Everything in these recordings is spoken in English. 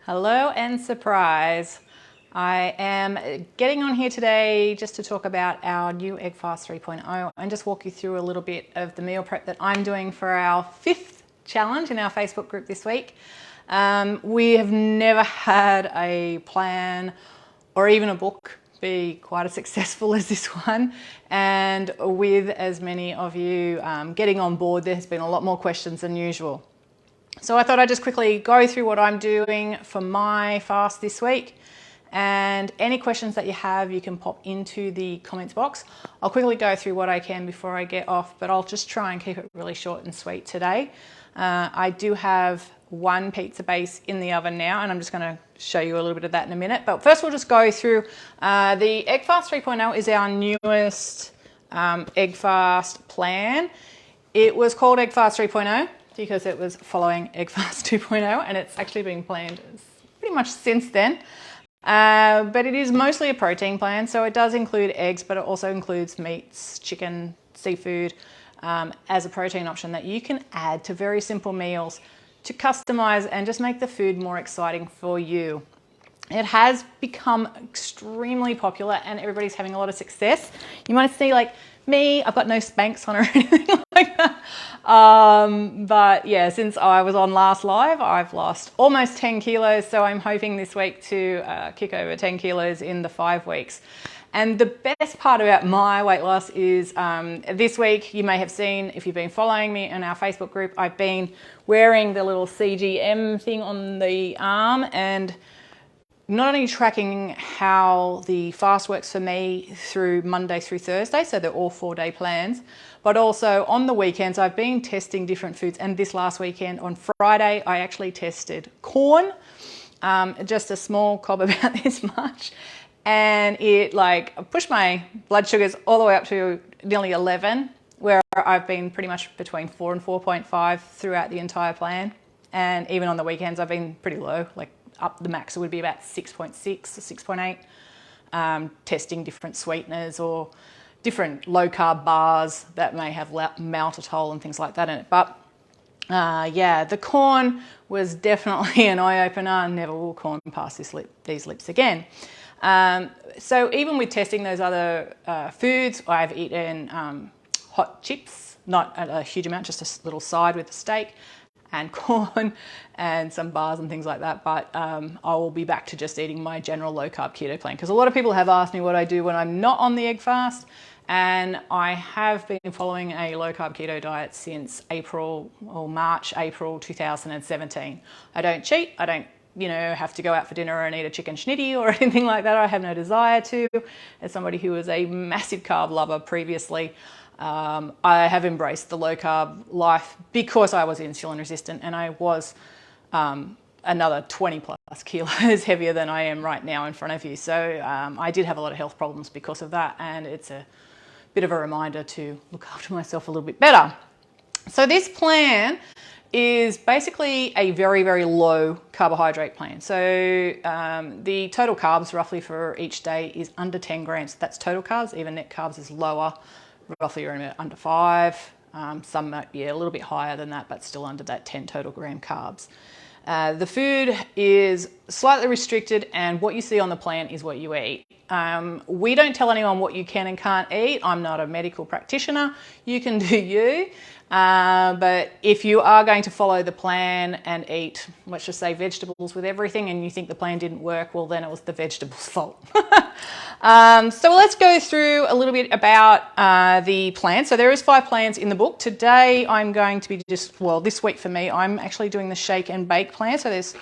Hello and surprise. I am getting on here today just to talk about our new Egg Fast 3.0 and just walk you through a little bit of the meal prep that I'm doing for our 5th challenge in our Facebook group this week. We have never had a plan or even a book be quite as successful as this one, and with as many of you getting on board, there has been a lot more questions than usual. So I thought I'd just quickly go through what I'm doing for my fast this week, and any questions that you have you can pop into the comments box. I'll quickly go through what I can before I get off, but I'll just try and keep it really short and sweet today. I do have one pizza base in the oven now, and I'm just going to show you a little bit of that in a minute. But first we'll just go through the Egg Fast 3.0 is our newest Egg Fast plan. It was called Egg Fast 3.0 because it was following Egg Fast 2.0, and it's actually been planned pretty much since then. But it is mostly a protein plan, so it does include eggs, but it also includes meats, chicken, seafood, as a protein option that you can add to very simple meals to customize and just make the food more exciting for you. It has become extremely popular and everybody's having a lot of success. You might see like me, I've got no Spanx on or anything like that. But yeah, since I was on last live, I've lost almost 10 kilos. So I'm hoping this week to kick over 10 kilos in the 5 weeks. And the best part about my weight loss is this week, you may have seen, if you've been following me in our Facebook group, I've been wearing the little CGM thing on the arm, and not only tracking how the fast works for me through Monday through Thursday, so they're all 4-day plans, but also on the weekends I've been testing different foods. And this last weekend on Friday I actually tested corn, just a small cob about this much, and it pushed my blood sugars all the way up to nearly 11, where I've been pretty much between 4 and 4.5 throughout the entire plan. And even on the weekends I've been pretty low, like up the max it would be about 6.6 or 6.8, testing different sweeteners or different low carb bars that may have maltitol and things like that in it. But yeah, the corn was definitely an eye-opener. Never will corn pass these lips again. So even with testing those other foods, I've eaten hot chips, not a huge amount, just a little side with a steak, and corn and some bars and things like that. But I will be back to just eating my general low carb keto plan, because a lot of people have asked me what I do when I'm not on the egg fast, and I have been following a low carb keto diet since March, April 2017. I don't cheat. I don't have to go out for dinner and eat a chicken schnitty or anything like that. I have no desire to. As somebody who was a massive carb lover previously, I have embraced the low carb life because I was insulin resistant, and I was another 20 plus kilos heavier than I am right now in front of you. So I did have a lot of health problems because of that, and it's a bit of a reminder to look after myself a little bit better. So this plan is basically a very, very low carbohydrate plan. So the total carbs roughly for each day is under 10 grams. That's total carbs. Even net carbs is lower, roughly around under 5. Some might be a little bit higher than that, but still under that 10 total gram carbs. The food is slightly restricted, and what you see on the plan is what you eat. We don't tell anyone what you can and can't eat. I'm not a medical practitioner. You can do you. But if you are going to follow the plan and eat, let's just say, vegetables with everything, and you think the plan didn't work, well, then it was the vegetables' fault. So let's go through a little bit about the plan. So there is 5 plans in the book. Today I'm going to be this week for me, I'm actually doing the shake and bake plan. So there's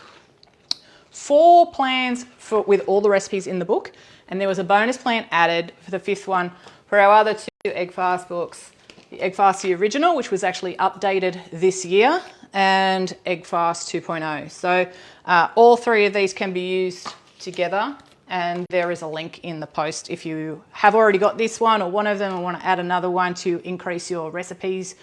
4 plans with all the recipes in the book, and there was a bonus plan added for the 5th one for our other 2 Egg Fast books. The Egg Fast the original, which was actually updated this year, and Egg Fast 2.0. So all 3 of these can be used together, and there is a link in the post if you have already got this one or one of them and want to add another one to increase your recipes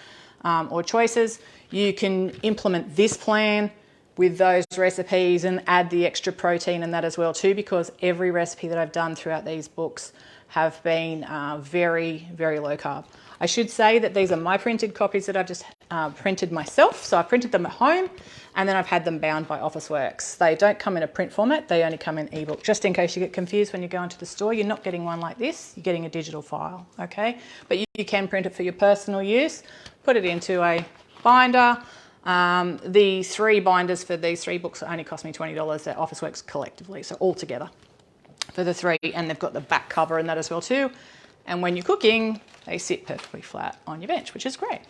or choices. You can implement this plan with those recipes and add the extra protein in that as well too, because every recipe that I've done throughout these books have been very, very low carb. I should say that these are my printed copies that I've just printed myself. So I printed them at home. And then I've had them bound by Officeworks. They don't come in a print format, they only come in ebook. Just in case you get confused when you go into the store, you're not getting one like this, you're getting a digital file, okay? But you can print it for your personal use, put it into a binder. The 3 binders for these 3 books only cost me $20 at Officeworks collectively, so all together for the 3, and they've got the back cover in that as well too. And when you're cooking, they sit perfectly flat on your bench, which is great.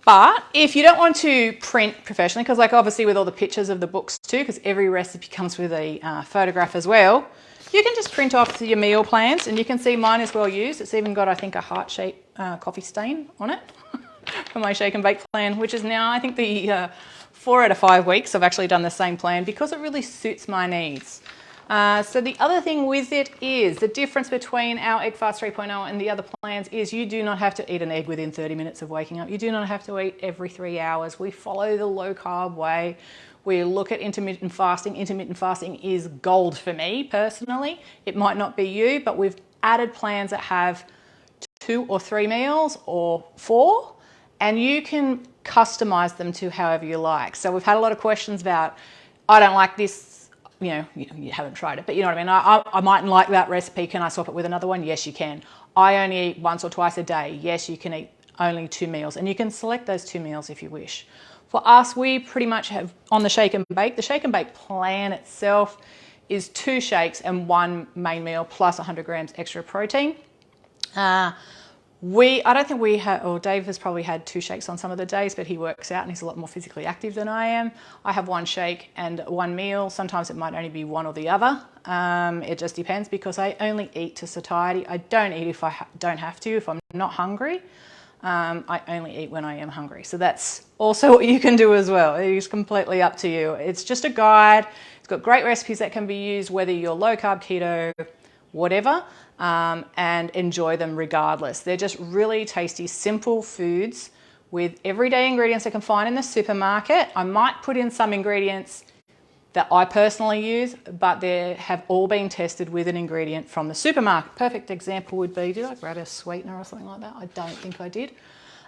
But if you don't want to print professionally, because like obviously with all the pictures of the books too, because every recipe comes with a photograph as well, you can just print off your meal plans, and you can see mine is well used. It's even got, I think, a heart-shaped coffee stain on it for my shake and bake plan, which is now, I think, the 4 out of 5 weeks I've actually done the same plan because it really suits my needs. So the other thing with it is the difference between our Egg Fast 3.0 and the other plans is you do not have to eat an egg within 30 minutes of waking up. You do not have to eat every 3 hours. We follow the low carb way. We look at intermittent fasting. Intermittent fasting is gold for me personally. It might not be you, but we've added plans that have 2 or 3 meals or 4, and you can customize them to however you like. So we've had a lot of questions about, I don't like this. You haven't tried it, but you know what I mean. I mightn't like that recipe. Can I swap it with another one? Yes, you can. I only eat once or twice a day. Yes, you can eat only 2 meals, and you can select those 2 meals if you wish. For us, we pretty much have on the shake and bake. The shake and bake plan itself is 2 shakes and 1 main meal plus 100 grams extra protein. I don't think we have, or Dave has probably had 2 shakes on some of the days, but he works out and he's a lot more physically active than I am. I have 1 shake and 1 meal. Sometimes it might only be one or the other. It just depends because I only eat to satiety. I don't eat if I don't have to, if I'm not hungry. I only eat when I am hungry. So that's also what you can do as well. It is completely up to you. It's just a guide. It's got great recipes that can be used whether you're low carb, keto, whatever, and enjoy them regardless. They're just really tasty, simple foods with everyday ingredients I can find in the supermarket. I might put in some ingredients that I personally use, but they have all been tested with an ingredient from the supermarket. Perfect example would be, did I grab a sweetener or something like that? I don't think I did.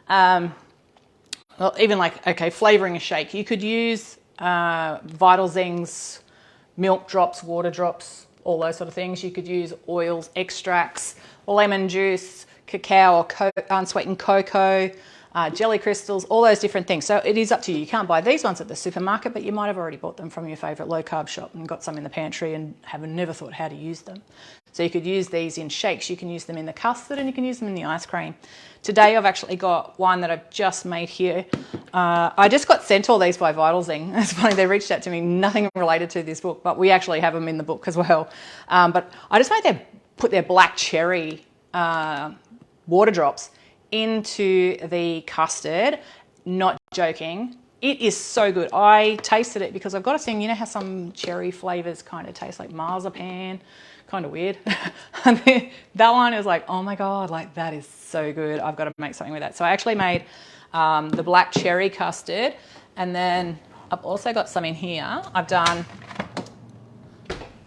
Well, even like, okay, flavouring a shake. You could use Vital Zing's milk drops, water drops, all those sort of things. You could use oils, extracts, lemon juice, cacao or unsweetened cocoa, jelly crystals, all those different things. So it is up to you. You can't buy these ones at the supermarket, but you might have already bought them from your favourite low carb shop and got some in the pantry and have never thought how to use them. So you could use these in shakes, you can use them in the custard, and you can use them in the ice cream. Today I've actually got one that I've just made here. I just got sent all these by Vital Zing. It's funny, they reached out to me, nothing related to this book, but we actually have them in the book as well. But I just put their black cherry water drops into the custard. Not joking. It is so good. I tasted it because I've got a thing, you know how some cherry flavours kind of taste like marzipan? Kind of weird. That one is like, oh my God, like that is so good. I've got to make something with that. So I actually made the black cherry custard, and then I've also got some in here. I've done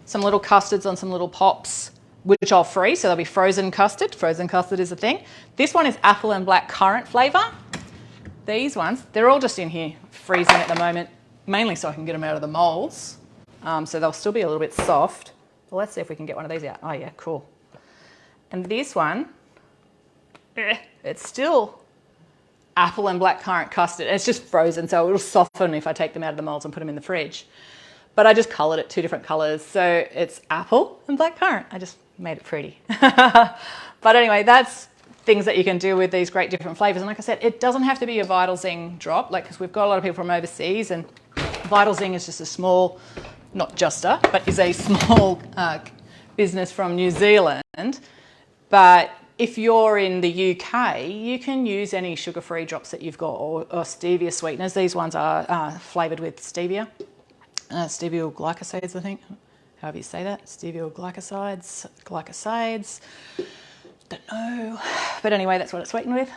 some little custards on some little pops, which I'll freeze, so they'll be frozen custard. Frozen custard is a thing. This one is apple and black currant flavour. These ones, they're all just in here freezing at the moment, mainly so I can get them out of the moulds. So they'll still be a little bit soft. Well, let's see if we can get one of these out. Oh yeah, cool. And this one, it's still apple and black currant custard. It's just frozen, so it'll soften if I take them out of the moulds and put them in the fridge. But I just coloured it 2 different colours. So it's apple and black currant. I just made it pretty. But anyway, that's things that you can do with these great different flavours. And like I said, it doesn't have to be a Vital Zing drop, like, because we've got a lot of people from overseas, and Vital Zing is just a small, not just a, but is a small business from New Zealand. But if you're in the UK, you can use any sugar-free drops that you've got, or stevia sweeteners. These ones are flavoured with stevia. Stevial glycosides, I think, however you say that. Stevial glycosides. Don't know. But anyway, that's what it's sweetened with.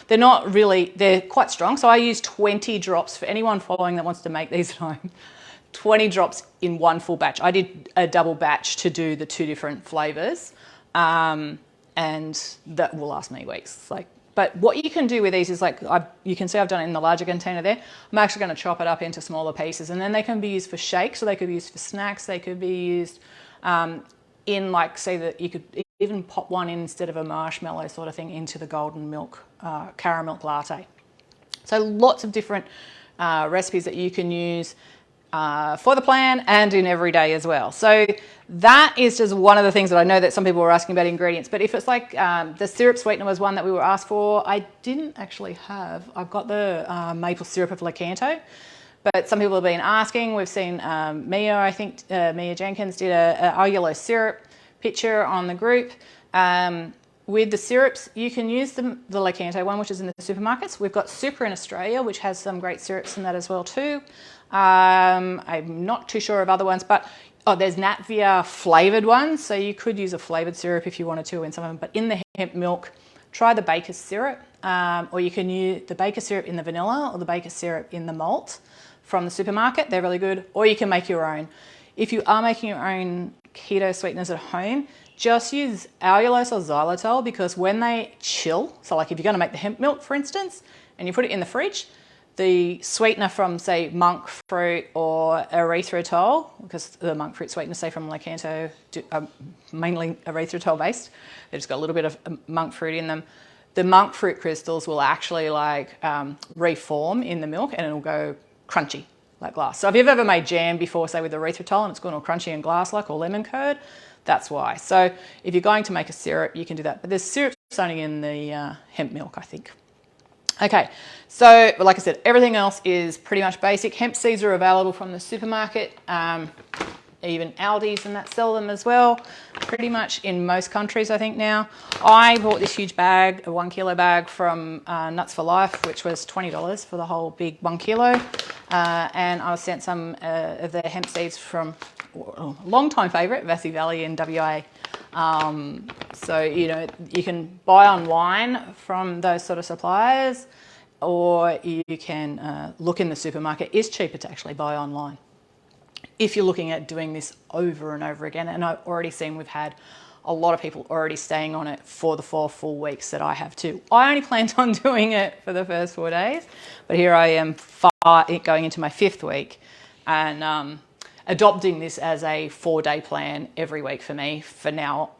They're not really, they're quite strong. So I use 20 drops for anyone following that wants to make these at home. 20 drops in one full batch. I did a double batch to do the 2 different flavours. And that will last me weeks. Like, But what you can do with these is like, you can see I've done it in the larger container there. I'm actually going to chop it up into smaller pieces, and then they can be used for shakes, or they could be used for snacks. They could be used in, like, say that you could even pop one in instead of a marshmallow sort of thing into the golden milk caramel latte. So lots of different recipes that you can use for the plan and in every day as well. So that is just one of the things that I know that some people were asking about ingredients. But if it's like the syrup sweetener was one that we were asked for, I didn't actually have. I've got the maple syrup of Lakanto, but some people have been asking. We've seen Mia, I think Mia Jenkins did a yellow syrup picture on the group. With the syrups, you can use the Lakanto one, which is in the supermarkets. We've got Super in Australia, which has some great syrups in that as well too. I'm not too sure of other ones, but there's Natvia flavoured ones, so you could use a flavoured syrup if you wanted to in some of them. But in the hemp milk, try the baker's syrup, or you can use the baker's syrup in the vanilla or the baker's syrup in the malt from the supermarket. They're really good. Or you can make your own. If you are making your own keto sweeteners at home, just use allulose or xylitol, because when they chill, so like if you're going to make the hemp milk, for instance, and you put it in the fridge, the sweetener from, say, monk fruit or erythritol, because the monk fruit sweeteners, say, from Lakanto, are mainly erythritol based. They've just got a little bit of monk fruit in them. The monk fruit crystals will actually reform in the milk, and it'll go crunchy like glass. So if you've ever made jam before, say with erythritol, and it's gone all crunchy and glass-like, or lemon curd, that's why. So if you're going to make a syrup, you can do that. But there's syrups only in the hemp milk, I think. Okay, so like I said, everything else is pretty much basic. Hemp seeds are available from the supermarket, even Aldi's and that sell them as well, pretty much in most countries, I think now. I bought this huge bag, a 1 kilo bag from Nuts for Life, which was $20 for the whole big 1 kilo. And I was sent some of the hemp seeds from a long-time favourite, Vassie Valley in WA. So, you know, you can buy online from those sort of suppliers, or you can look in the supermarket. It's cheaper to actually buy online if you're looking at doing this over and over again. And I've already seen we've had a lot of people already staying on it for the 4 full weeks that I have too. I only planned on doing it for the first 4 days, but here I am going into my 5th week, and adopting this as a 4-day plan every week for me for now,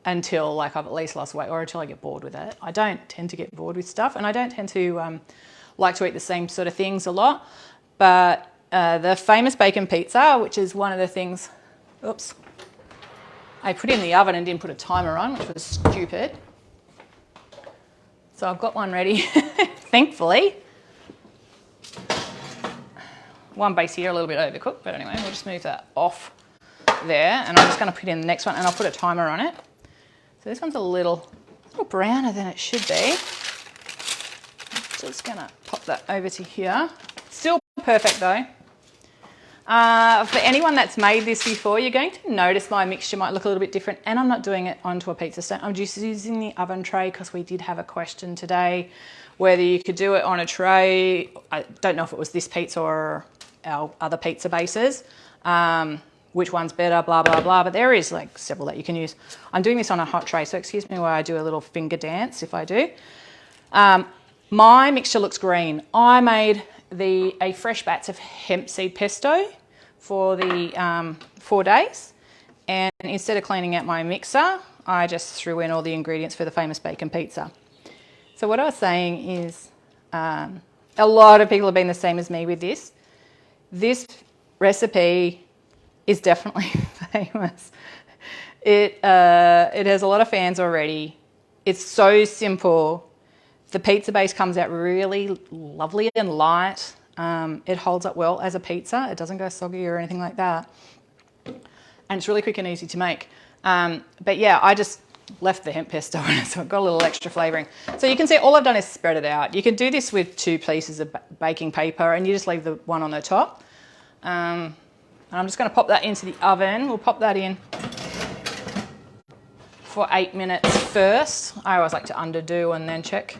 until like I've at least lost weight, or until I get bored with it. I don't tend to get bored with stuff, and I don't tend to like to eat the same sort of things a lot. But the famous bacon pizza, which is one of the things, oops, I put in the oven and didn't put a timer on, which was stupid. So I've got one ready, thankfully. One base here, a little bit overcooked, but anyway, we'll just move that off there, and I'm just going to put in the next one, and I'll put a timer on it. So this one's a little browner than it should be. Just going to pop that over to here. Still perfect though. For anyone that's made this before, you're going to notice my mixture might look a little bit different, and I'm not doing it onto a pizza stone. I'm just using the oven tray, because we did have a question today whether you could do it on a tray. I don't know if it was this pizza or our other pizza bases, which one's better, blah, blah, blah, but there is like several that you can use. I'm doing this on a hot tray, so excuse me while I do a little finger dance if I do. My mixture looks green. I made a fresh batch of hemp seed pesto for the 4 days, and instead of cleaning out my mixer, I just threw in all the ingredients for the famous bacon pizza. So what I was saying is, a lot of people have been the same as me with this. This recipe is definitely famous. It has a lot of fans already. It's so simple. The pizza base comes out really lovely and light. It holds up well as a pizza. It doesn't go soggy or anything like that. And it's really quick and easy to make. But yeah, I just left the hemp pesto in it, so I've got a little extra flavouring. So you can see all I've done is spread it out. You can do this with 2 pieces of baking paper, and you just leave the one on the top. And I'm just going to pop that into the oven. We'll pop that in for 8 minutes first. I always like to underdo and then check.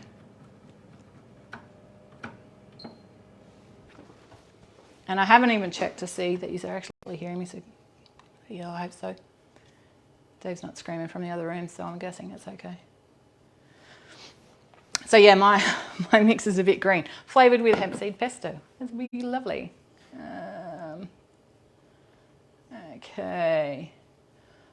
And I haven't even checked to see that you're actually hearing me, so yeah, I hope so. Dave's not screaming from the other room, so I'm guessing it's okay. So yeah, my mix is a bit green, flavoured with hemp seed pesto. It's really lovely. Okay.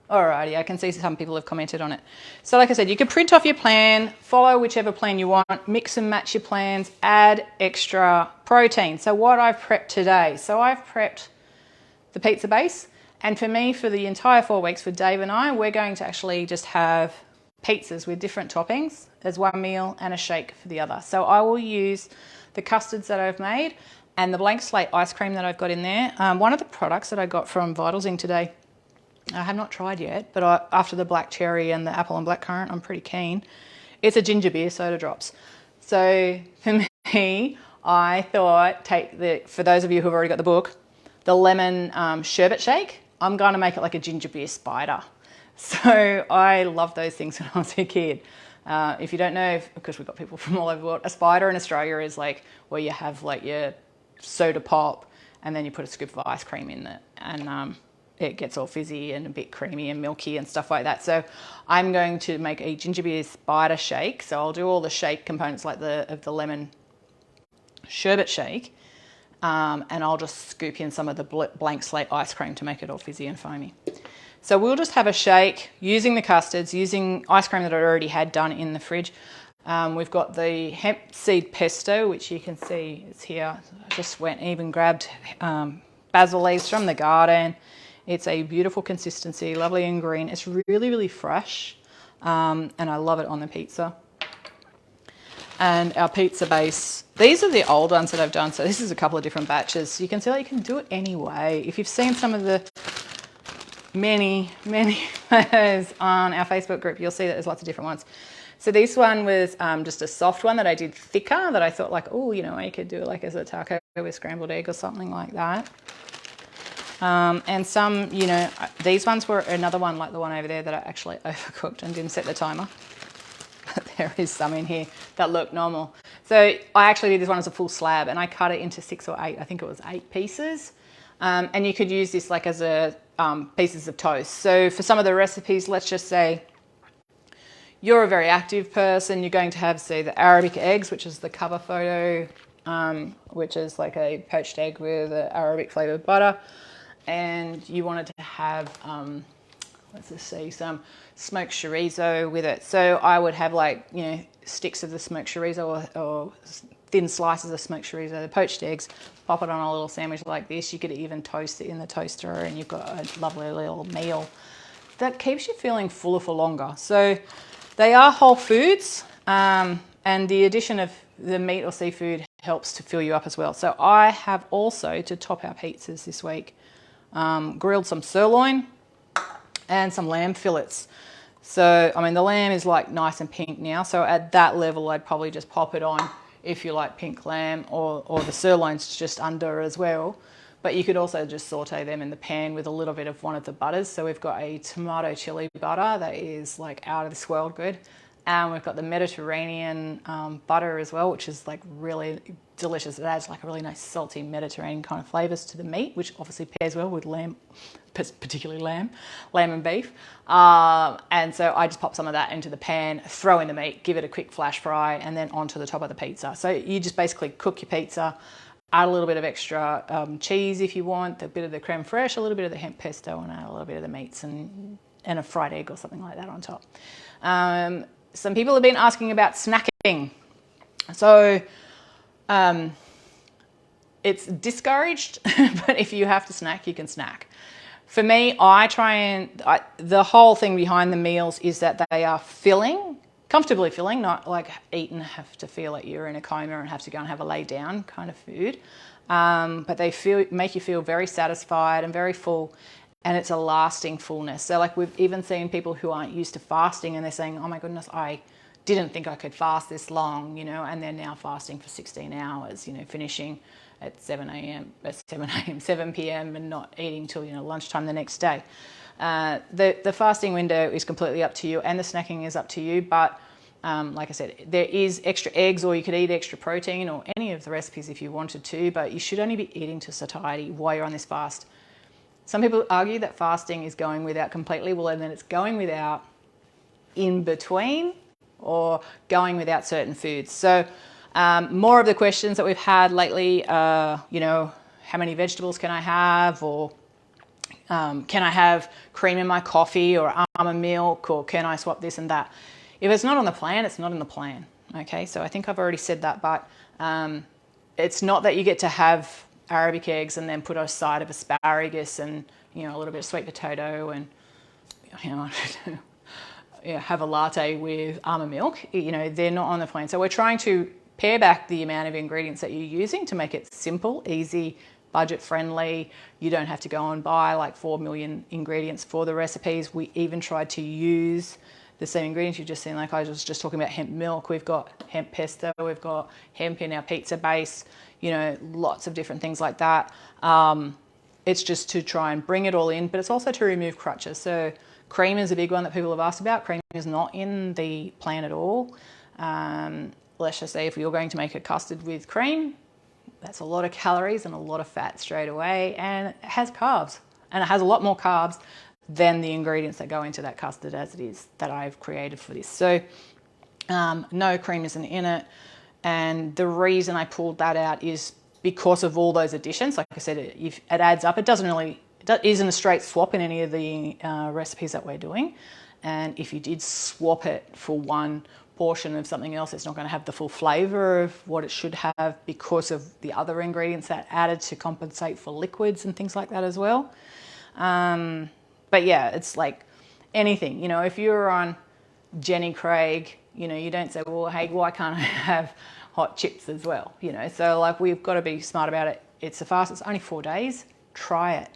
Alrighty, I can see some people have commented on it. So like I said, you can print off your plan, follow whichever plan you want, mix and match your plans, add extra protein. So what I've prepped today, so I've prepped the pizza base, and for me, for the entire 4 weeks, for Dave and I, we're going to actually just have pizzas with different toppings as one meal and a shake for the other. So I will use the custards that I've made and the blank slate ice cream that I've got in there. One of the products that I got from Vitalsing today, I have not tried yet, but after the black cherry and the apple and blackcurrant, I'm pretty keen. It's a ginger beer soda drops. So for me, I thought for those of you who've already got the book, the lemon sherbet shake, I'm going to make it like a ginger beer spider. So I love those things when I was a kid. If you don't know, because we've got people from all over the world, a spider in Australia is like where you have like your soda pop and then you put a scoop of ice cream in it, and it gets all fizzy and a bit creamy and milky and stuff like that. So I'm going to make a ginger beer spider shake. So I'll do all the shake components like of the lemon sherbet shake, and I'll just scoop in some of the blank slate ice cream to make it all fizzy and foamy. So we'll just have a shake using the custards, using ice cream that I already had done in the fridge. We've got the hemp seed pesto, which you can see is here. I just went even grabbed basil leaves from the garden. It's a beautiful consistency, lovely and green. It's really, really fresh, and I love it on the pizza. And our pizza base, these are the old ones that I've done. So this is a couple of different batches. You can see that you can do it anyway. If you've seen some of the many photos on our Facebook group, you'll see that there's lots of different ones. So this one was just a soft one that I did thicker, that I thought like, oh, you know, I could do it like as a taco with scrambled egg or something like that. And some, you know, these ones were another one like the one over there that I actually overcooked and didn't set the timer. But there is some in here that look normal. So I actually did this one as a full slab, and I cut it into 6 or 8, I think it was 8 pieces. And you could use this like as a pieces of toast. So for some of the recipes, let's just say you're a very active person, you're going to have, say, the Arabic eggs, which is the cover photo, which is like a poached egg with Arabic flavoured butter. And you wanted to have, let's just see, some smoked chorizo with it. So I would have like, you know, sticks of the smoked chorizo or thin slices of smoked chorizo, the poached eggs, pop it on a little sandwich like this. You could even toast it in the toaster and you've got a lovely little meal that keeps you feeling fuller for longer. So they are whole foods, and the addition of the meat or seafood helps to fill you up as well. So I have also, to top our pizzas this week, grilled some sirloin and some lamb fillets. So, I mean, the lamb is like nice and pink now. So at that level, I'd probably just pop it on if you like pink lamb, or the sirloin's just under as well. But you could also just saute them in the pan with a little bit of one of the butters. So we've got a tomato chili butter that is like out of this world good. And we've got the Mediterranean butter as well, which is like really delicious. It adds like a really nice salty Mediterranean kind of flavours to the meat, which obviously pairs well with lamb, particularly lamb and beef. And so I just pop some of that into the pan, throw in the meat, give it a quick flash fry, and then onto the top of the pizza. So you just basically cook your pizza, add a little bit of extra cheese if you want, a bit of the creme fraiche, a little bit of the hemp pesto, and add a little bit of the meats and a fried egg or something like that on top. Some people have been asking about snacking. So it's discouraged, but if you have to snack, you can snack. For me, the whole thing behind the meals is that they are filling, comfortably filling, not like eat and have to feel like you're in a coma and have to go and have a lay down kind of food. But they make you feel very satisfied and very full. And it's a lasting fullness. So like we've even seen people who aren't used to fasting and they're saying, oh my goodness, I didn't think I could fast this long, you know, and they're now fasting for 16 hours, you know, finishing at 7 p.m. and not eating till, you know, lunchtime the next day. The fasting window is completely up to you, and the snacking is up to you. But like I said, there is extra eggs, or you could eat extra protein, or any of the recipes if you wanted to, but you should only be eating to satiety while you're on this fast. Some people argue that fasting is going without completely. Well, and then it's going without in between or going without certain foods. So more of the questions that we've had lately are, you know, how many vegetables can I have, or can I have cream in my coffee or almond milk, or can I swap this and that? If it's not on the plan, it's not in the plan. Okay, so I think I've already said that, but it's not that you get to have Arabic eggs and then put a side of asparagus and, you know, a little bit of sweet potato and, you know, have a latte with almond milk. You know, they're not on the plan. So we're trying to pare back the amount of ingredients that you're using to make it simple, easy, budget friendly. You don't have to go and buy like 4 million ingredients for the recipes. We even tried to use the same ingredients you've just seen. Like I was just talking about hemp milk. We've got hemp pesto. We've got hemp in our pizza base. You know, lots of different things like that. It's just to try and bring it all in, but it's also to remove crutches. So cream is a big one that people have asked about. Cream is not in the plan at all. Let's just say if you're going to make a custard with cream, that's a lot of calories and a lot of fat straight away, and it has carbs, and it has a lot more carbs than the ingredients that go into that custard as it is that I've created for this. So no, cream isn't in it. And the reason I pulled that out is because of all those additions. Like I said, it adds up. It isn't a straight swap in any of the recipes that we're doing. And if you did swap it for one portion of something else, it's not going to have the full flavour of what it should have because of the other ingredients that added to compensate for liquids and things like that as well. But yeah, it's like anything, you know, if you're on Jenny Craig, you know, you don't say, well, hey, why can't I have hot chips as well? You know, so like we've got to be smart about it. It's a fast, it's only 4 days. Try it.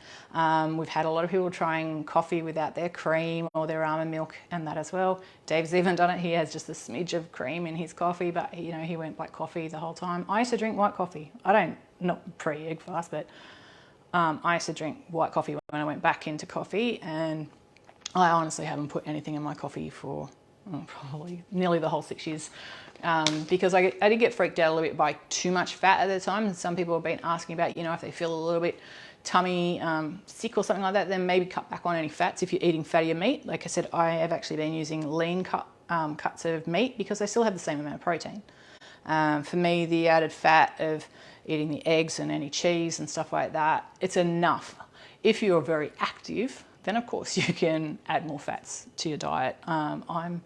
We've had a lot of people trying coffee without their cream or their almond milk and that as well. Dave's even done it. He has just a smidge of cream in his coffee, but you know, he went black coffee the whole time. I used to drink white coffee. Not pre-egg fast, but I used to drink white coffee when I went back into coffee, and I honestly haven't put anything in my coffee for probably nearly the whole 6 years, because I did get freaked out a little bit by too much fat at the time. And some people have been asking about, you know, if they feel a little bit tummy sick or something like that, then maybe cut back on any fats if you're eating fattier meat. Like I said, I have actually been using lean cuts of meat because they still have the same amount of protein. For me, the added fat of eating the eggs and any cheese and stuff like that, it's enough. If you're very active, then of course you can add more fats to your diet. I'm,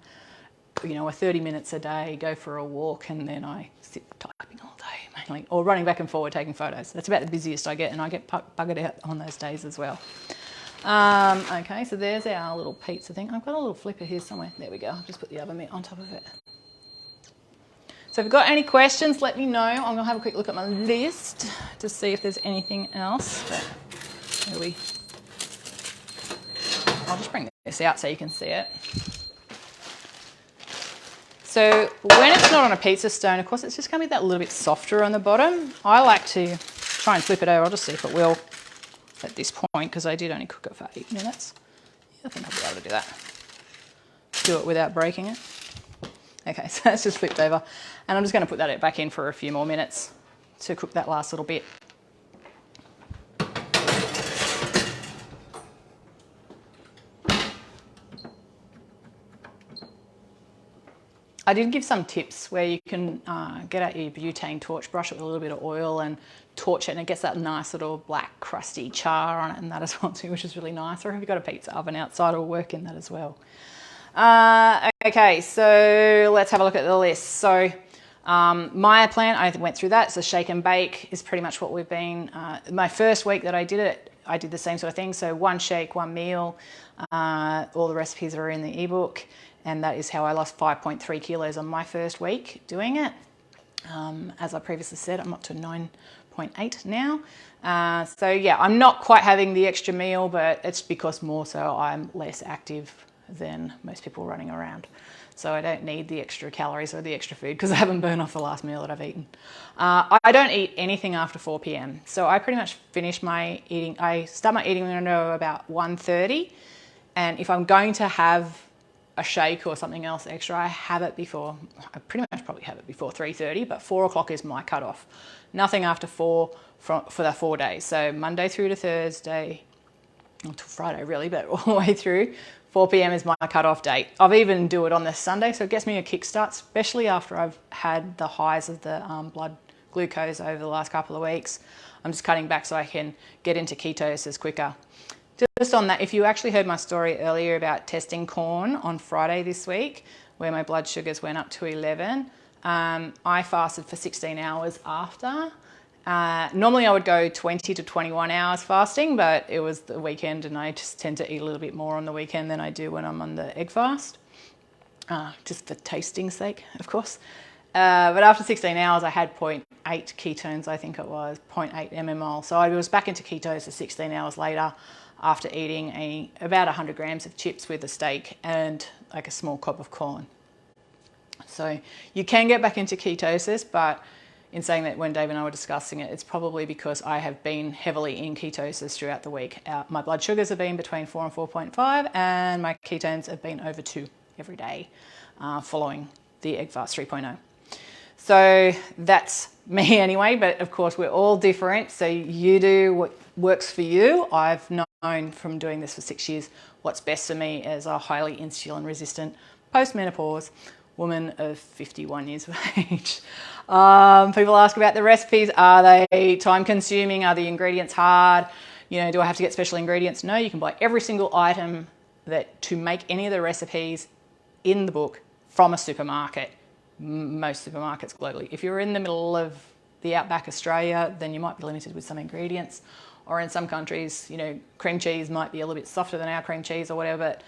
you know, 30 minutes a day, go for a walk, and then I sit typing all day mainly, or running back and forward taking photos. That's about the busiest I get, and I get buggered out on those days as well. Okay, so there's our little pizza thing. I've got a little flipper here somewhere. There we go. I'll just put the oven mitt on top of it. So if you've got any questions, let me know. I'm going to have a quick look at my list to see if there's anything else. But I'll just bring this out so you can see it. So when it's not on a pizza stone, of course, it's just going to be that little bit softer on the bottom. I like to try and flip it over. I'll just see if it will at this point, because I did only cook it for 8 minutes. I think I'll be able to do that. Do it without breaking it. Okay, so that's just flipped over. And I'm just going to put that back in for a few more minutes to cook that last little bit. I did give some tips where you can get out your butane torch, brush it with a little bit of oil and torch it, and it gets that nice little black crusty char on it and that as well too, which is really nice. Or if you've got a pizza oven outside, it'll work in that as well. Okay, so let's have a look at the list. So my plan, I went through that. So shake and bake is pretty much what we've been, my first week that I did it, I did the same sort of thing. So 1 shake, 1 meal, all the recipes are in the ebook. And that is how I lost 5.3 kilos on my first week doing it. As I previously said, I'm up to 9.8 now. So yeah, I'm not quite having the extra meal, but it's because more so I'm less active than most people running around. So I don't need the extra calories or the extra food because I haven't burned off the last meal that I've eaten. I don't eat anything after 4 p.m. So I pretty much finish my eating. I start my eating window about 1:30. And if I'm going to have a shake or something else extra, I have it before, I pretty much probably have it before 3:30, but 4 o'clock is my cutoff. Nothing after 4 for the 4 days. So Monday through to Thursday, not till Friday really, but all the way through, 4 p.m. is my cutoff date. I've even do it on the Sunday, so it gets me a kickstart, especially after I've had the highs of the blood glucose over the last couple of weeks. I'm just cutting back so I can get into ketosis quicker. Just on that, if you actually heard my story earlier about testing corn on Friday this week, where my blood sugars went up to 11, I fasted for 16 hours after. Normally I would go 20 to 21 hours fasting, but it was the weekend and I just tend to eat a little bit more on the weekend than I do when I'm on the egg fast, just for tasting's sake, of course. But after 16 hours, I had 0.8 ketones, I think it was, 0.8 mmol. So I was back into ketosis 16 hours later after eating about 100 grams of chips with a steak and like a small cob of corn. So you can get back into ketosis, but in saying that, when Dave and I were discussing it, it's probably because I have been heavily in ketosis throughout the week. My blood sugars have been between 4 and 4.5, and my ketones have been over 2 every day following the Egg Fast 3.0. So that's me anyway, but of course we're all different. So you do what works for you. I've known from doing this for 6 years what's best for me as a highly insulin resistant post-menopause woman of 51 years of age. People ask about the recipes. Are they time consuming? Are the ingredients hard? You know, do I have to get special ingredients? No, you can buy every single item to make any of the recipes in the book from a supermarket. Most supermarkets globally. If you're in the middle of the outback Australia, then you might be limited with some ingredients. Or in some countries, you know, cream cheese might be a little bit softer than our cream cheese or whatever, but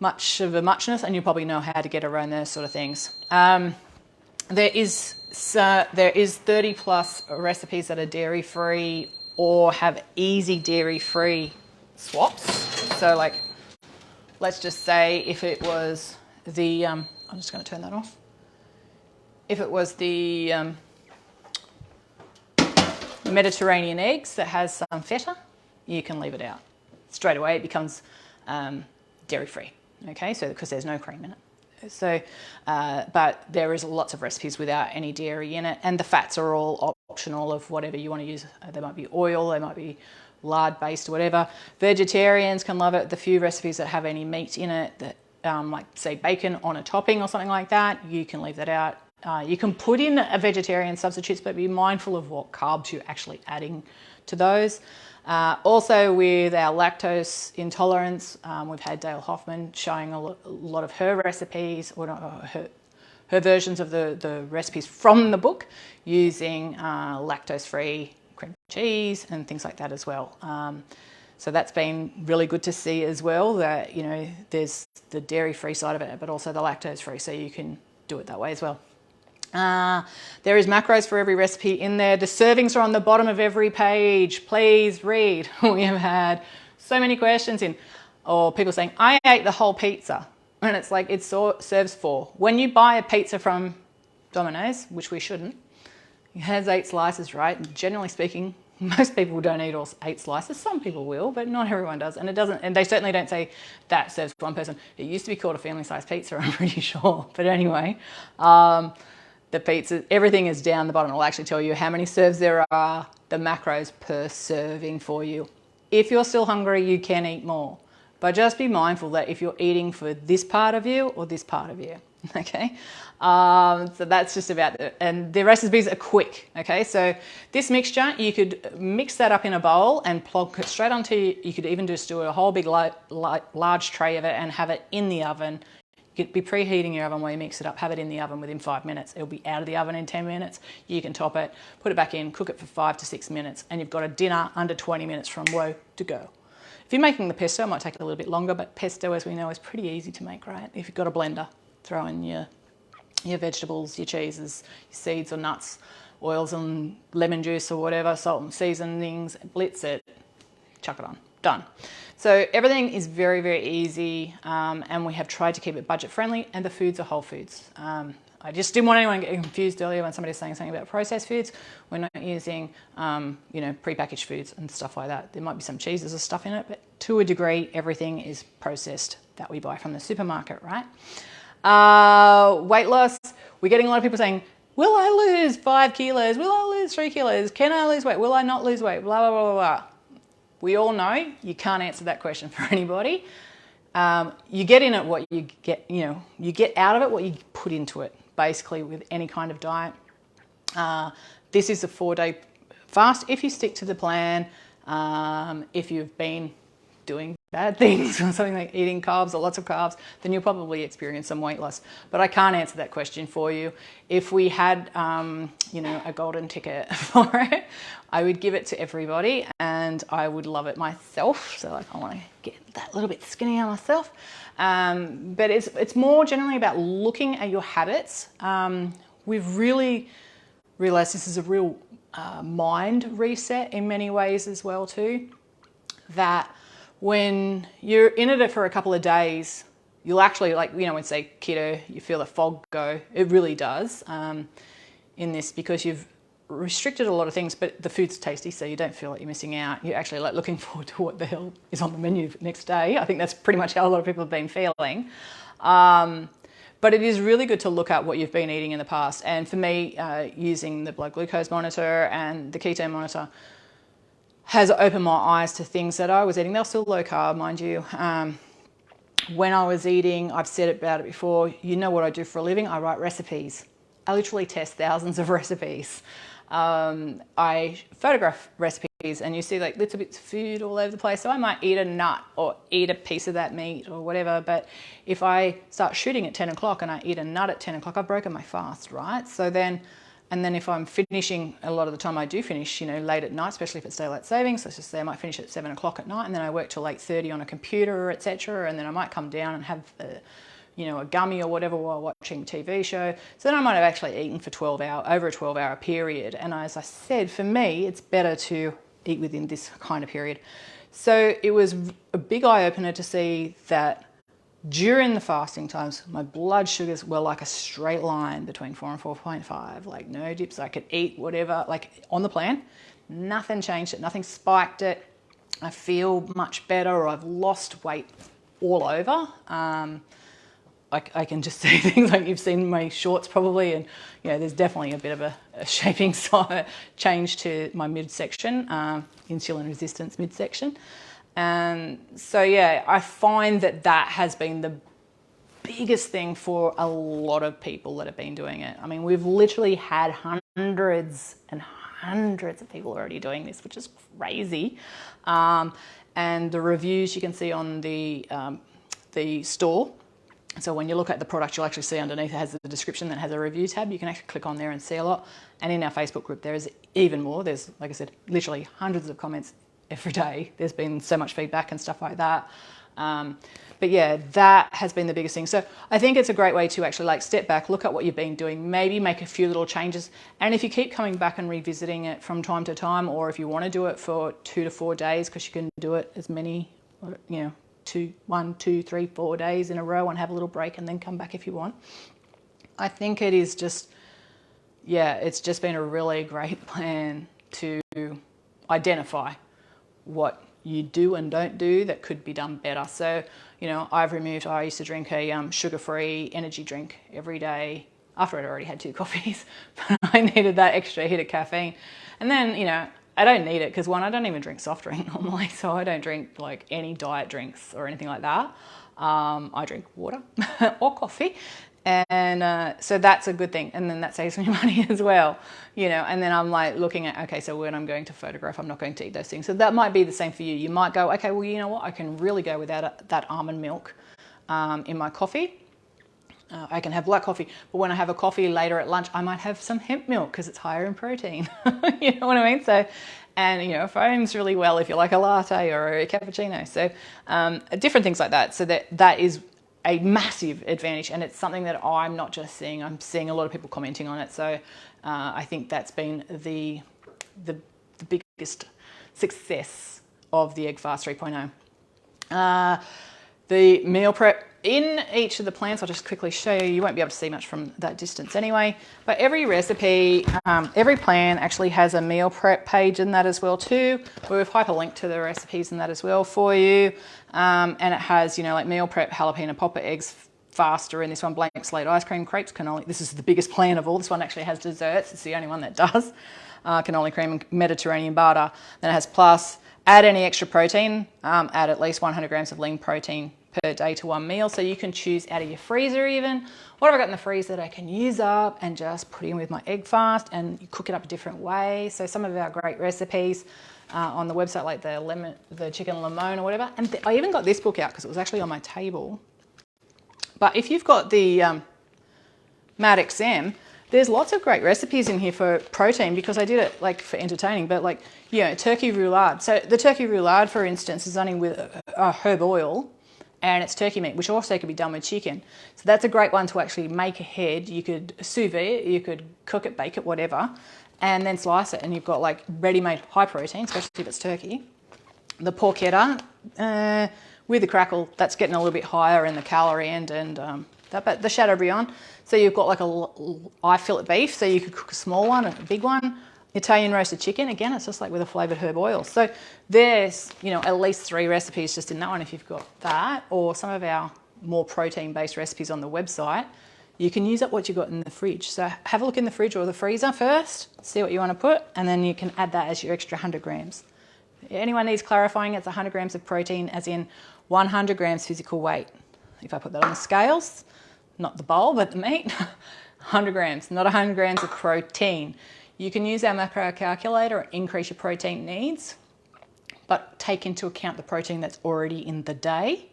much of a muchness, and you probably know how to get around those sort of things. There is 30 plus recipes that are dairy free or have easy dairy free swaps. So like, let's just say if it was the, I'm just going to turn that off. If it was the Mediterranean eggs that has some feta, you can leave it out. Straight away it becomes dairy free, okay? So because there's no cream in it. So, but there is lots of recipes without any dairy in it, and the fats are all optional of whatever you want to use. They might be oil, they might be lard based or whatever. Vegetarians can love it. The few recipes that have any meat in it, that like say bacon on a topping or something like that, you can leave that out. You can put in a vegetarian substitutes, but be mindful of what carbs you're actually adding to those. Also with our lactose intolerance, we've had Dale Hoffman showing a lot of her recipes, or not, her versions of the recipes from the book using lactose-free cream cheese and things like that as well. So that's been really good to see as well, that, you know, there's the dairy-free side of it, but also the lactose-free, so you can do it that way as well. There is macros for every recipe in there. The servings are on the bottom of every page. Please read. We have had so many questions in, or people saying, I ate the whole pizza. And it's like, it serves 4. When you buy a pizza from Domino's, which we shouldn't, it has 8 slices, right? Generally speaking, most people don't eat all 8 slices. Some people will, but not everyone does. And it doesn't, and they certainly don't say that serves 1 person. It used to be called a family-sized pizza, I'm pretty sure. But anyway, the pizza, everything is down the bottom. It'll actually tell you how many serves there are, the macros per serving for you. If you're still hungry, you can eat more. But just be mindful that if you're eating for this part of you or this part of you, okay? So that's just about it. And the recipes are quick, okay? So this mixture, you could mix that up in a bowl and plonk it straight onto, you could even just do a whole big large tray of it and have it in the oven. You'd be preheating your oven while you mix it up, have it in the oven within 5 minutes. It'll be out of the oven in 10 minutes. You can top it, put it back in, cook it for 5 to 6 minutes, and you've got a dinner under 20 minutes from low to go. If you're making the pesto, it might take a little bit longer, but pesto, as we know, is pretty easy to make, right? If you've got a blender, throw in your vegetables, your cheeses, your seeds or nuts, oils and lemon juice or whatever, salt and seasonings, blitz it, chuck it on, done. So everything is very, very easy, and we have tried to keep it budget friendly, and the foods are whole foods. I just didn't want anyone to get confused earlier when somebody was saying something about processed foods. We're not using, you know, prepackaged foods and stuff like that. There might be some cheeses or stuff in it, but to a degree, everything is processed that we buy from the supermarket, right? Weight loss, we're getting a lot of people saying, will I lose 5 kilos? Will I lose 3 kilos? Can I lose weight? Will I not lose weight? Blah, blah, blah, blah, blah. We all know you can't answer that question for anybody. You get in it what you get, you get out of it what you put into it, basically, with any kind of diet. This is a 4-day fast if you stick to the plan. If you've been doing bad things or something like eating carbs or lots of carbs, then you'll probably experience some weight loss. But I can't answer that question for you. If we had, a golden ticket for it, I would give it to everybody and I would love it myself. So I want to get that little bit skinnier myself. But it's more generally about looking at your habits. We've really realized this is a real mind reset in many ways as well too, that when you're in it for a couple of days, you'll actually, when say keto, you feel the fog go. It really does in this, because you've restricted a lot of things, but the food's tasty, so you don't feel like you're missing out. You're actually looking forward to what the hell is on the menu next day. I think that's pretty much how a lot of people have been feeling. But it is really good to look at what you've been eating in the past. And for me, using the blood glucose monitor and the ketone monitor has opened my eyes to things that I was eating. They're still low carb, mind you. When I was eating, I've said about it before, you know what I do for a living? I write recipes. I literally test thousands of recipes. I photograph recipes and you see little bits of food all over the place. So I might eat a nut or eat a piece of that meat or whatever. But if I start shooting at 10 o'clock and I eat a nut at 10 o'clock, I've broken my fast, right? So then, and then if I'm finishing, a lot of the time I do finish, late at night, especially if it's daylight savings. Let's just say I might finish at 7 o'clock at night and then I work till 8:30 on a computer, etc. And then I might come down and have a gummy or whatever while watching a TV show. So then I might have actually eaten for over a 12-hour period. And as I said, for me, it's better to eat within this kind of period. So it was a big eye-opener to see that during the fasting times, my blood sugars were like a straight line between 4 and 4.5, no dips. I could eat whatever, on the plan. Nothing changed it, nothing spiked it. I feel much better, or I've lost weight all over. I can just see things like you've seen my shorts probably, and there's definitely a bit of a shaping change to my midsection, insulin resistance midsection. And so, I find that has been the biggest thing for a lot of people that have been doing it. I mean, we've literally had hundreds and hundreds of people already doing this, which is crazy. And the reviews you can see on the store. So when you look at the product, you'll actually see underneath it has the description that has a review tab. You can actually click on there and see a lot. And in our Facebook group, there is even more. There's, like I said, literally hundreds of comments every day. There's been so much feedback and stuff like that. But that has been the biggest thing. So I think it's a great way to actually step back, look at what you've been doing, maybe make a few little changes. And if you keep coming back and revisiting it from time to time, or if you want to do it for 2 to 4 days, because you can do it as many, 1, 2, 3, 4 days in a row and have a little break and then come back if you want. I think it is just, it's just been a really great plan to identify what you do and don't do that could be done better. So, I used to drink a sugar-free energy drink every day after I'd already had 2 coffees, but I needed that extra hit of caffeine. And then, I don't need it because, one, I don't even drink soft drink normally, so I don't drink any diet drinks or anything like that. I drink water or coffee. And so that's a good thing. And then that saves me money as well, and then I'm looking at, okay, so when I'm going to photograph, I'm not going to eat those things. So that might be the same for you. You might go, okay, well, you know what? I can really go without that almond milk in my coffee. I can have black coffee, but when I have a coffee later at lunch, I might have some hemp milk because it's higher in protein. You know what I mean? So, and foams really well if you like a latte or a cappuccino. So different things like that. So that is a massive advantage, and it's something that I'm not just seeing. I'm seeing a lot of people commenting on it. So I think that's been the biggest success of the Egg Fast 3.0. The meal prep in each of the plans, I'll just quickly show you. You won't be able to see much from that distance anyway. But every recipe, every plan actually has a meal prep page in that as well too. We've hyperlinked to the recipes in that as well for you. And it has, meal prep, jalapeno popper eggs, faster in this one, blank slate ice cream, crepes, cannoli. This is the biggest plan of all. This one actually has desserts. It's the only one that does. Cannoli cream and Mediterranean butter. Then it has plus, add any extra protein, add at least 100 grams of lean protein per day to one meal. So you can choose out of your freezer even. What have I got in the freezer that I can use up and just put in with my egg fast, and you cook it up a different way. So some of our great recipes on the website, like the chicken limon or whatever. And I even got this book out because it was actually on my table. But if you've got the Mad XM, there's lots of great recipes in here for protein, because I did it like for entertaining, but like, you know, turkey roulade. So the turkey roulade, for instance, is only with herb oil, and it's turkey meat, which also could be done with chicken. So that's a great one to actually make ahead. You could sous vide it, you could cook it, bake it, whatever, and then slice it, and you've got like ready-made high protein, especially if it's turkey. The porchetta with the crackle, that's getting a little bit higher in the calorie end, and but the Chateaubriand. So you've got like eye fillet beef, so you could cook a small one and a big one. Italian roasted chicken, again, it's just like with a flavoured herb oil. So there's, you know, at least 3 recipes just in that one if you've got that, or some of our more protein-based recipes on the website. You can use up what you've got in the fridge. So have a look in the fridge or the freezer first, see what you want to put, and then you can add that as your extra 100 grams. If anyone needs clarifying, it's 100 grams of protein, as in 100 grams physical weight. If I put that on the scales, not the bowl, but the meat, 100 grams, not 100 grams of protein. You can use our macro calculator and increase your protein needs, but take into account the protein that's already in the day,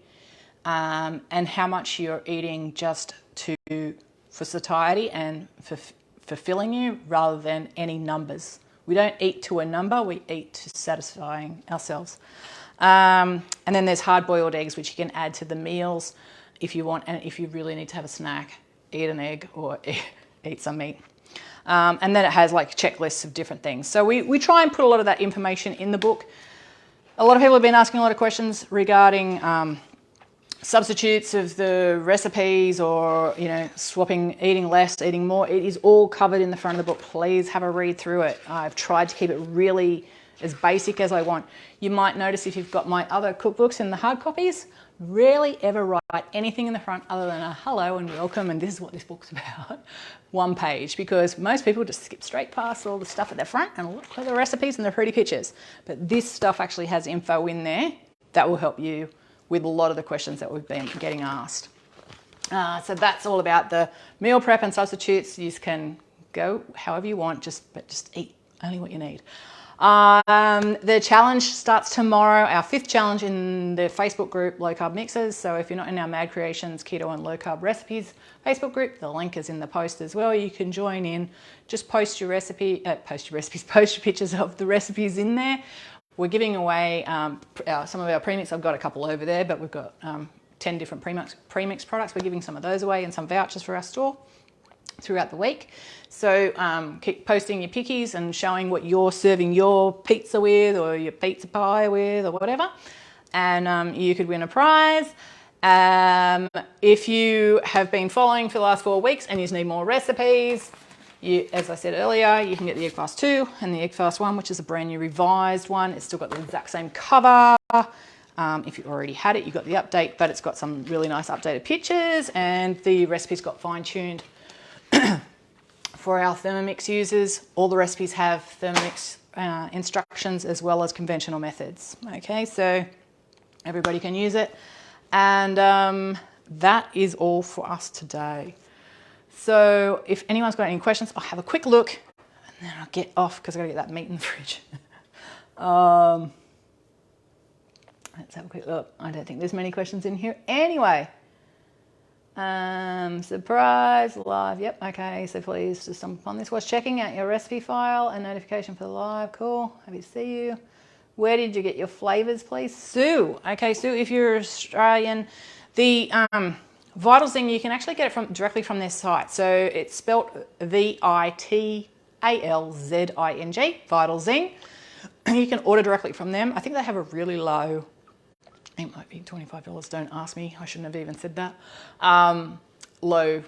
and how much you're eating just for satiety and for fulfilling you, rather than any numbers. We don't eat to a number, we eat to satisfying ourselves. And then there's hard-boiled eggs, which you can add to the meals if you want, and if you really need to have a snack, eat an egg or eat some meat. And then it has like checklists of different things. So we try and put a lot of that information in the book. A lot of people have been asking a lot of questions regarding substitutes of the recipes, or, you know, swapping, eating less, eating more. It is all covered in the front of the book. Please have a read through it. I've tried to keep it really as basic as I want. You might notice if you've got my other cookbooks in the hard copies, rarely ever write anything in the front other than a hello and welcome and this is what this book's about, one page, because most people just skip straight past all the stuff at the front and look at the recipes and the pretty pictures. But this stuff actually has info in there that will help you with a lot of the questions that we've been getting asked. So that's all about the meal prep and substitutes. You can go however you want, but just eat only what you need. The challenge starts tomorrow, our 5th challenge in the Facebook group, Low Carb Mixers. So if you're not in our Mad Creations Keto and Low Carb Recipes Facebook group, the link is in the post as well. You can join in, just post your pictures of the recipes in there. We're giving away some of our premix. I've got a couple over there, but we've got 10 different premix products. We're giving some of those away and some vouchers for our store throughout the week. So keep posting your pickies and showing what you're serving your pizza with, or your pizza pie with, or whatever, and you could win a prize. If you have been following for the last 4 weeks and you need more recipes, as I said earlier, you can get the Egg Fast 2 and the Egg Fast 1, which is a brand new revised one. It's still got the exact same cover. If you already had it, you got the update, but it's got some really nice updated pictures, and the recipe's got fine-tuned for our Thermomix users. All the recipes have Thermomix instructions as well as conventional methods. Okay, so everybody can use it. And that is all for us today. So if anyone's got any questions, I'll have a quick look and then I'll get off because I've got to get that meat in the fridge. Let's have a quick look. I don't think there's many questions in here. Anyway, surprise, live. Yep, okay. So please just stumble upon this. Was checking out your recipe file and notification for the live. Cool. Happy to see you. Where did you get your flavors, please? Sue. Okay, Sue, if you're Australian, the Vital Zing, you can actually get it directly from their site. So it's spelt VITALZING, Vital Zing. You can order directly from them. I think they have a really low, it might be $25, don't ask me, I shouldn't have even said that, low,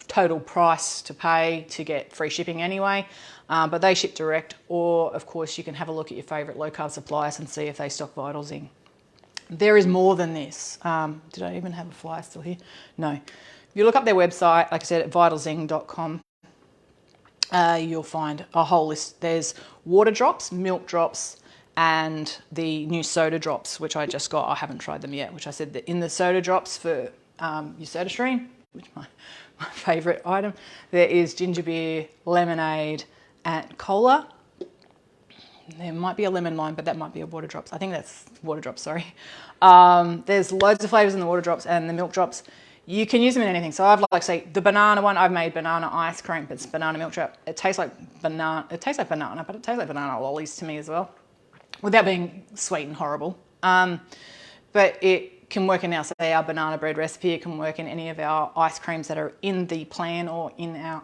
total price to pay to get free shipping anyway, but they ship direct, or of course you can have a look at your favourite low carb suppliers and see if they stock Vital Zing. There is more than this. Did I even have a flyer still here? No. If you look up their website, like I said, at vitalzing.com, you'll find a whole list. There's water drops, milk drops, and the new soda drops, which I just got. I haven't tried them yet, which I said that in the soda drops for your soda stream, which is my favourite item, there is ginger beer, lemonade and cola. There might be a lemon lime, but that might be a water drops. I think that's water drops, sorry. There's loads of flavours in the water drops and the milk drops. You can use them in anything. So I've like, say, the banana one, I've made banana ice cream, but it's banana milk drop. It tastes like banana, but it tastes like banana lollies to me as well, without being sweet and horrible. But it can work in our banana bread recipe. It can work in any of our ice creams that are in the plan or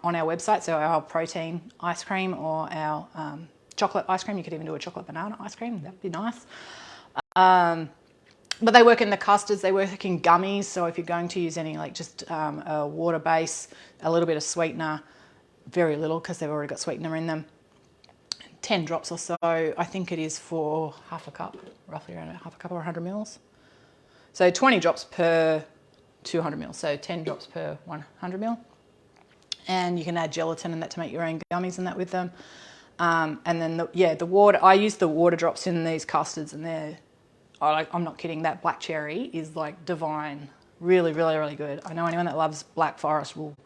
on our website. So our protein ice cream or our chocolate ice cream. You could even do a chocolate banana ice cream. That'd be nice. But they work in the custards. They work in gummies. So if you're going to use any, like just a water base, a little bit of sweetener, very little because they've already got sweetener in them. 10 drops or so, I think it is for half a cup, roughly around half a cup or 100 mils. So 20 drops per 200 mils, so 10 drops per 100 mil. And you can add gelatin and that to make your own gummies and that with them. And then the water, I use the water drops in these custards, and I'm not kidding, that black cherry is like divine. Really, really, really good. I know anyone that loves Black Forest will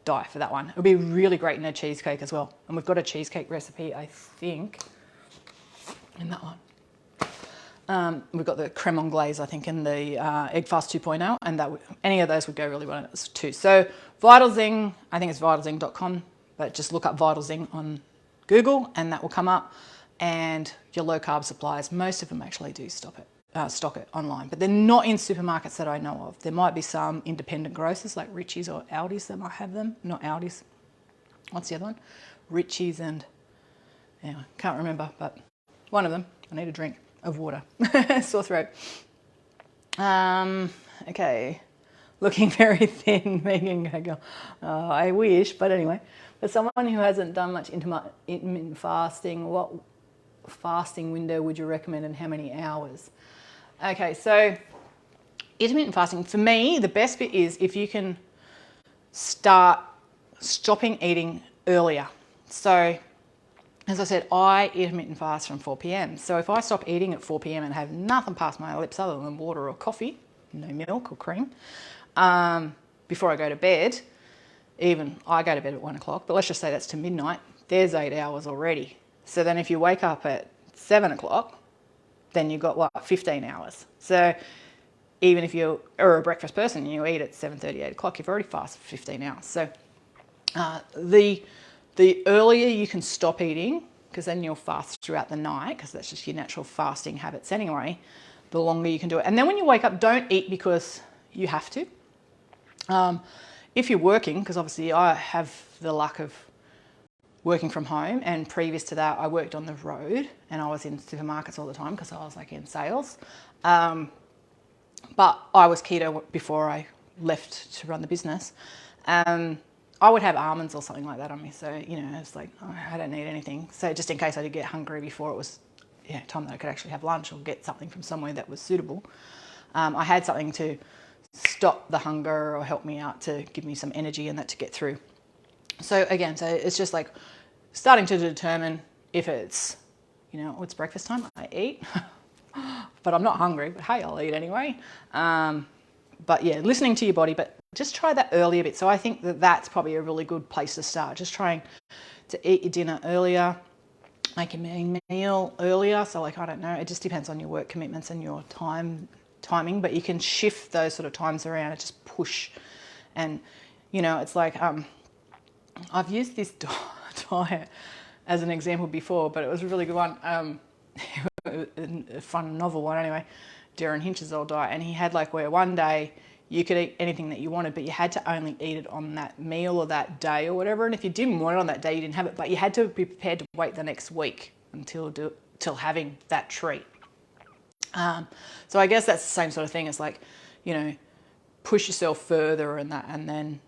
die for that one. It'll be really great in a cheesecake as well. And we've got a cheesecake recipe, I think, in that one. We've got the creme anglaise, I think, in the Egg Fast 2.0, and any of those would go really well in it too. So Vital Zing, I think it's vitalzing.com, but just look up Vital Zing on Google and that will come up. And your low carb suppliers, most of them actually do stock it online, but they're not in supermarkets that I know of. There might be some independent grocers like Richie's or Aldi's that might have them. Not Aldi's. What's the other one? Richie's and, anyway, can't remember, but one of them. I need a drink of water. Sore throat. Okay. Looking very thin, Megan Gagel. I wish, but anyway. For someone who hasn't done much intermittent fasting, what fasting window would you recommend and how many hours? Okay, so intermittent fasting, for me, the best bit is if you can start stopping eating earlier. So, as I said, I intermittent fast from 4 p.m. So if I stop eating at 4 p.m. and have nothing past my lips other than water or coffee, no milk or cream, before I go to bed, even I go to bed at 1 o'clock, but let's just say that's to midnight, there's 8 hours already. So then if you wake up at 7 o'clock, then you've got, 15 hours. So even if you are a breakfast person and you eat at 7:30, 8 o'clock, you've already fasted for 15 hours. So the earlier you can stop eating, because then you'll fast throughout the night, because that's just your natural fasting habits anyway, the longer you can do it. And then when you wake up, don't eat because you have to. If you're working, because obviously I have the luck of working from home, and previous to that I worked on the road and I was in supermarkets all the time because I was like in sales, but I was keto before I left to run the business. I would have almonds or something like that on me, so it's like, I don't need anything, so just in case I did get hungry before it was time that I could actually have lunch or get something from somewhere that was suitable, I had something to stop the hunger or help me out to give me some energy and that to get through. So again, it's just like starting to determine if it's, it's breakfast time, I eat, but I'm not hungry, but hey, I'll eat anyway. But yeah, listening to your body, but just try that earlier bit. So I think that's probably a really good place to start. Just trying to eat your dinner earlier, make your main meal earlier. So like, I don't know, it just depends on your work commitments and your timing, but you can shift those sort of times around and just push. And, it's like, I've used this diet as an example before, but it was a really good one. A fun novel one anyway, Darren Hinch's old diet, and he had like where one day you could eat anything that you wanted, but you had to only eat it on that meal or that day or whatever, and if you didn't want it on that day, you didn't have it, but you had to be prepared to wait the next week till having that treat. So I guess that's the same sort of thing. It's like, push yourself further and that, and then,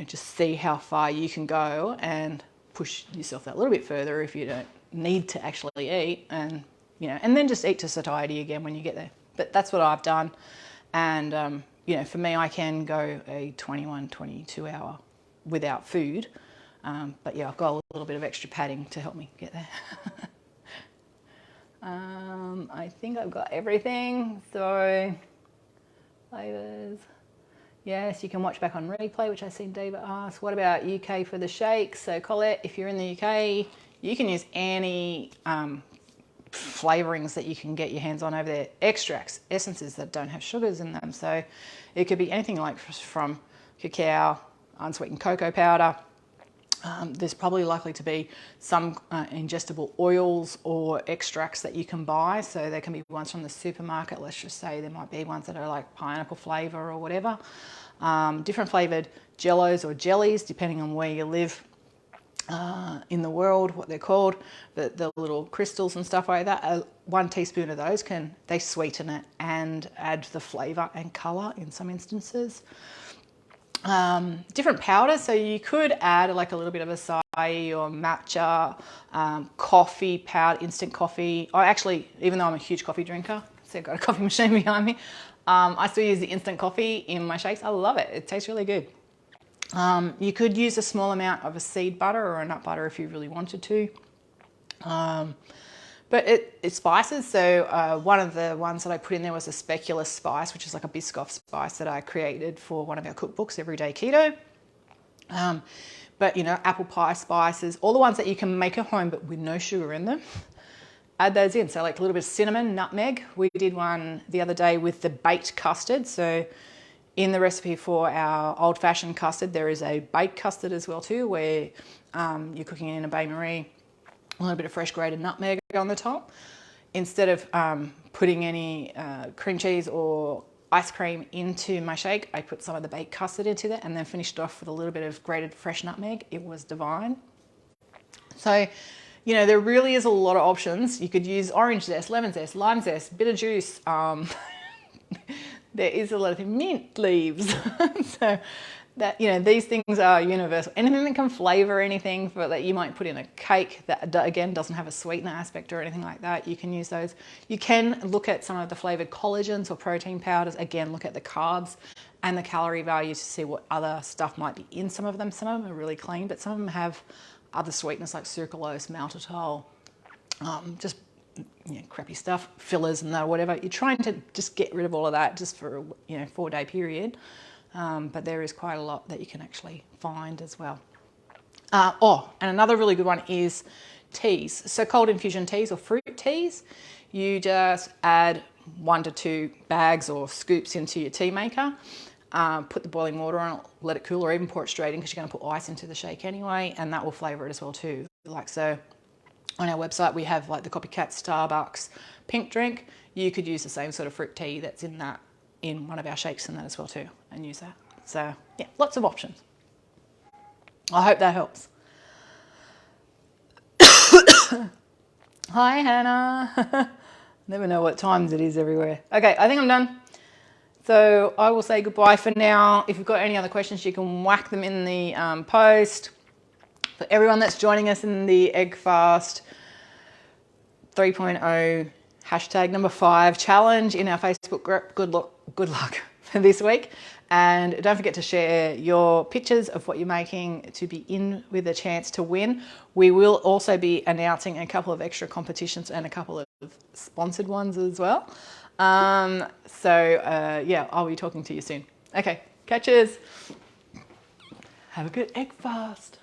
just see how far you can go and push yourself that little bit further if you don't need to actually eat, and, and then just eat to satiety again when you get there. But that's what I've done. And, for me, I can go a 21, 22 hour without food. But yeah, I've got a little bit of extra padding to help me get there. I think I've got everything. So flavors. Yes, you can watch back on replay, which I've seen David ask. What about UK for the shakes? So Colette, if you're in the UK, you can use any flavorings that you can get your hands on over there. Extracts, essences that don't have sugars in them. So it could be anything like from cacao, unsweetened cocoa powder. There's probably likely to be some ingestible oils or extracts that you can buy. So there can be ones from the supermarket. Let's just say there might be ones that are like pineapple flavour or whatever. Different flavoured jellos or jellies, depending on where you live in the world, what they're called. The little crystals and stuff like that. 1 teaspoon of those they sweeten it and add the flavour and colour in some instances. Different powders, so you could add like a little bit of acai or matcha, coffee powder, instant coffee. I actually, even though I'm a huge coffee drinker, so I've got a coffee machine behind me, I still use the instant coffee in my shakes. I love it. It tastes really good. You could use a small amount of a seed butter or a nut butter if you really wanted to. But it spices, so one of the ones that I put in there was a speculoos spice, which is like a Biscoff spice that I created for one of our cookbooks, Everyday Keto. But you know, apple pie spices, all the ones that you can make at home but with no sugar in them, add those in. So like a little bit of cinnamon, nutmeg. We did one the other day with the baked custard. So in the recipe for our old-fashioned custard, there is a baked custard as well too, where you're cooking it in a bain-marie. A little bit of fresh grated nutmeg on the top. Instead of putting any cream cheese or ice cream into my shake, I put some of the baked custard into that and then finished off with a little bit of grated fresh nutmeg. It was divine. So, you know, there really is a lot of options. You could use orange zest, lemon zest, lime zest, bitter juice. There is a lot of mint leaves. So that, you know, these things are universal. Anything that can flavor anything that you might put in a cake that again doesn't have a sweetener aspect or anything like that, you can use those. You can look at some of the flavored collagens or protein powders. Again, look at the carbs and the calorie value to see what other stuff might be in some of them. Some of them are really clean, but some of them have other sweeteners like sucralose, maltitol, just, you know, crappy stuff, fillers and that or whatever. You're trying to just get rid of all of that just for a 4-day period. But there is quite a lot that you can actually find as well. And another really good one is teas. So cold infusion teas or fruit teas, you just add 1 to 2 bags or scoops into your tea maker, put the boiling water on it, let it cool, or even pour it straight in because you're going to put ice into the shake anyway, and that will flavour it as well too. Like so, on our website we have like the copycat Starbucks pink drink. You could use the same sort of fruit tea that's in that in one of our shakes and that as well too, and use that. So yeah, lots of options. I hope that helps. Hi Hannah. Never know what times it is everywhere. Okay, I think I'm done. So I will say goodbye for now. If you've got any other questions, you can whack them in the post. For everyone that's joining us in the Egg Fast 3.0 hashtag number 5 challenge in our Facebook group, good luck for this week. And don't forget to share your pictures of what you're making to be in with a chance to win. We will also be announcing a couple of extra competitions and a couple of sponsored ones as well. Yeah, I'll be talking to you soon. Okay, catches. Have a good Egg Fast.